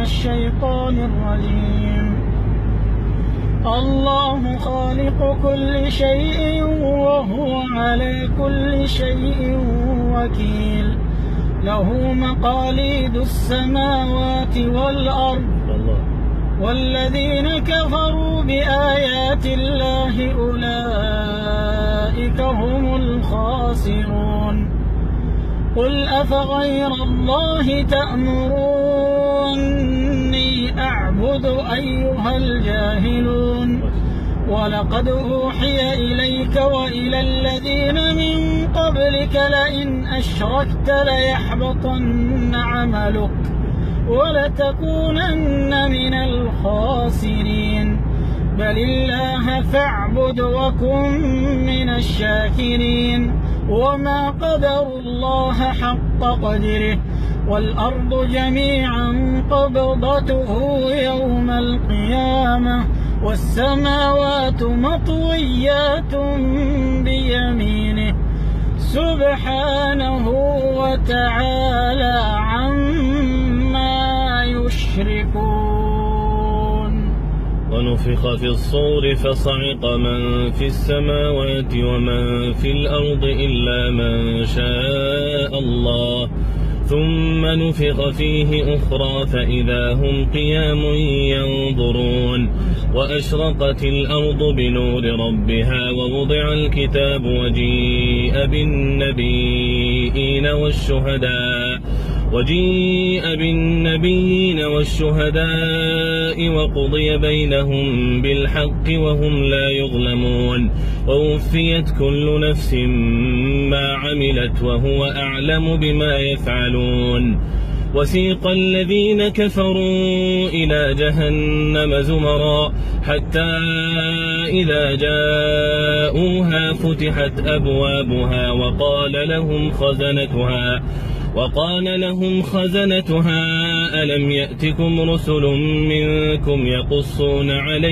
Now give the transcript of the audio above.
الشيطان الرجيم. الله خالق كل شيء وهو على كل شيء وكيل، له مقاليد السماوات والأرض، والذين كفروا بآيات الله أولئك هم الخاسرون. قل أفغير الله تأمروني أعبد أيها الجاهلون؟ ولقد أوحي إليك وإلى الذين من قبلك لئن أشركت ليحبطن عملك ولتكونن من الخاسرين. بل الله فاعبد وكن من الشاكرين. وما قدروا الله حق قدره، والأرض جميعا قبضته يوم القيامة، والسماوات مطويات بيمينه سبحانه وتعالى عما يشركون. ونفخ في الصور فصعق من في السماوات ومن في الأرض إلا من شاء الله، ثم نفخ فيه أخرى فإذا هم قيام ينظرون. وأشرقت الأرض بنور ربها ووضع الكتاب وجيء بالنبيين والشهداء وقضي بينهم بالحق وهم لا يظلمون. ووفيت كل نفس ما عملت وهو أعلم بما يفعلون. وسيق الذين كفروا إلى جهنم زمرا حتى إذا جاءوها فتحت أبوابها وقال لهم خزنتها ألم يأتكم رسل منكم يقصون عليكم